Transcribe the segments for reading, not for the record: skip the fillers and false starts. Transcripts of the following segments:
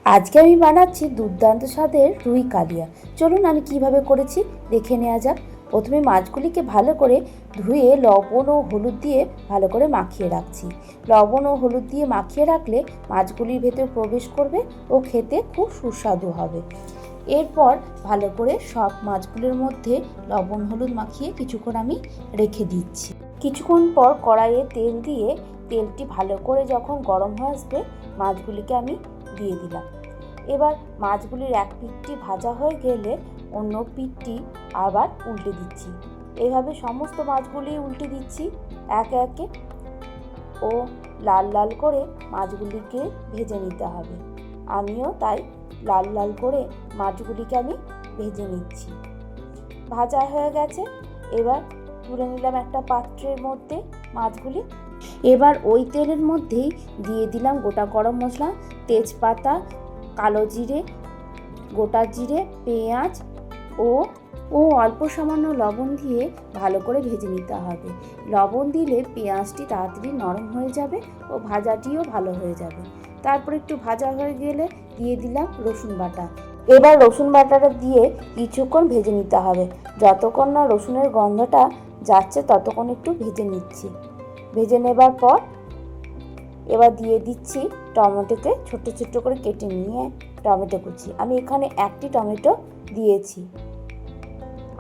আজকে আমি বানাচ্ছি দুর্দান্ত স্বাদের রুই কালিয়া। চলুন আমি কিভাবে করেছি দেখে নেওয়া যাক। প্রথমে মাছগুলিকে ভালো করে ধুয়ে লবণ ও হলুদ দিয়ে ভালো করে মাখিয়ে রাখছি। লবণ ও হলুদ দিয়ে মাখিয়ে রাখলে মাছগুলির ভেতর প্রবেশ করবে ও খেতে খুব সুস্বাদু হবে। এরপর ভালো করে সব মাছগুলির মধ্যে লবণ হলুদ মাখিয়ে কিছুক্ষণ আমি রেখে দিচ্ছি। কিছুক্ষণ পর কড়াইয়ে তেল দিয়ে তেলটি ভালো করে যখন গরম হয়ে আসবে মাছগুলিকে আমি দিয়ে দিলাম। এবার মাছগুলির এক পিঠটি ভাজা হয়ে গেলে অন্য পিঠটি আবার উল্টে দিচ্ছি। এভাবে সমস্ত মাছগুলি উল্টে দিচ্ছি একে একে ও লাল লাল করে মাছগুলিকে ভেজে নিতে হবে। আমিও তাই লাল লাল করে মাছগুলিকে আমি ভেজে নিচ্ছি। ভাজা হয়ে গেছে, এবার তুলে নিলাম একটা পাত্রের মধ্যে মাছগুলি। এবার ওই তেলের মধ্যেই দিয়ে দিলাম গোটা গরম মশলা, তেজপাতা, কালো জিরে, গোটা জিরে, পেঁয়াজ ও অল্প সামান্য লবণ দিয়ে ভালো করে ভেজে নিতে হবে। লবণ দিলে পেঁয়াজটি তাড়াতাড়ি নরম হয়ে যাবে ও ভাজাটিও ভালো হয়ে যাবে। তারপর একটু ভাজা হয়ে গেলে দিয়ে দিলাম রসুন বাটা। এবার রসুন বাটাটা দিয়ে কিছুক্ষণ ভেজে নিতে হবে। যতক্ষণ না রসুনের গন্ধটা যাচ্ছে ততক্ষণ একটু ভেজে নিচ্ছি। ভেজে নেবার পর এবার দিয়ে দিচ্ছি টমেটোকে ছোট ছোট করে কেটে নিয়ে টমেটো কুচি। আমি এখানে একটি টমেটো দিয়েছি,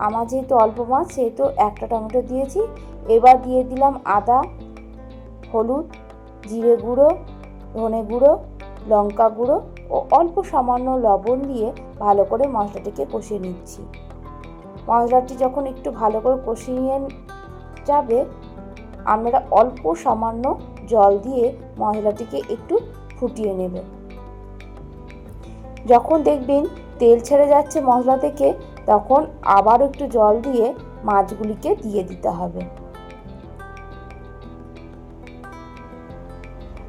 আমার যেহেতু অল্প মাছ সেহেতু একটা টমেটো দিয়েছি। এবার দিয়ে দিলাম আদা, হলুদ, জিরে গুঁড়ো, ধনে গুঁড়ো, লঙ্কা গুঁড়ো ও অল্প সামান্য লবণ দিয়ে ভালো করে মশলাটিকে কষিয়ে নিচ্ছি। মশলাটি যখন একটু ভালো করে কষিয়ে যাবে আমরা অল্প সামান্য জল দিয়ে মশলাটিকে একটু ফুটিয়ে নেব। যখন দেখবেন তেল ছেড়ে যাচ্ছে মশলা থেকে তখন আবার একটু জল দিয়ে মাছগুলিকে দিয়ে দিতে হবে।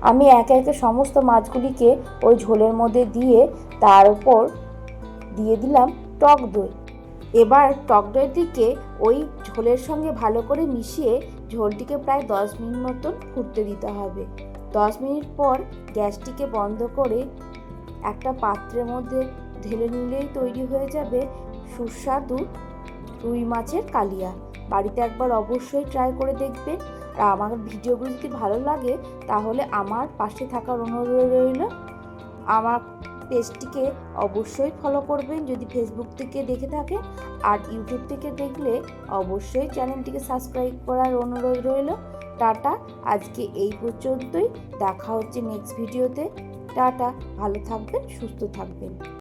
আমি একে একে সমস্ত মাছগুলিকে ওই ঝোলের মধ্যে দিয়ে তার উপর দিয়ে দিলাম টক দই। এবার টক দইটিকে ওই ঝোলের সঙ্গে ভালো করে মিশিয়ে ঝোলটিকে প্রায় 10 মিনিট মতন ফুটতে দিতে হবে। 10 মিনিট পর গ্যাসটিকে বন্ধ করে একটা পাত্রের মধ্যে ঢেলে নিলেই তৈরি হয়ে যাবে সুস্বাদু রুই মাছের কালিয়া। বাড়িতে একবার অবশ্যই ট্রাই করে দেখবেন। আর আমার ভিডিওগুলো যদি ভালো লাগে তাহলে আমার পাশে থাকার অনুরোধ রইল। আমার পেজটিকে অবশ্যই ফলো করবেন যদি ফেসবুক থেকে দেখে থাকেন, আর ইউটিউব থেকে দেখলে অবশ্যই চ্যানেলটিকে সাবস্ক্রাইব করার অনুরোধ রইল। টাটা, আজকে এই পর্যন্তই। দেখা হচ্ছে নেক্সট ভিডিওতে। টাটা, ভালো থাকবেন, সুস্থ থাকবেন।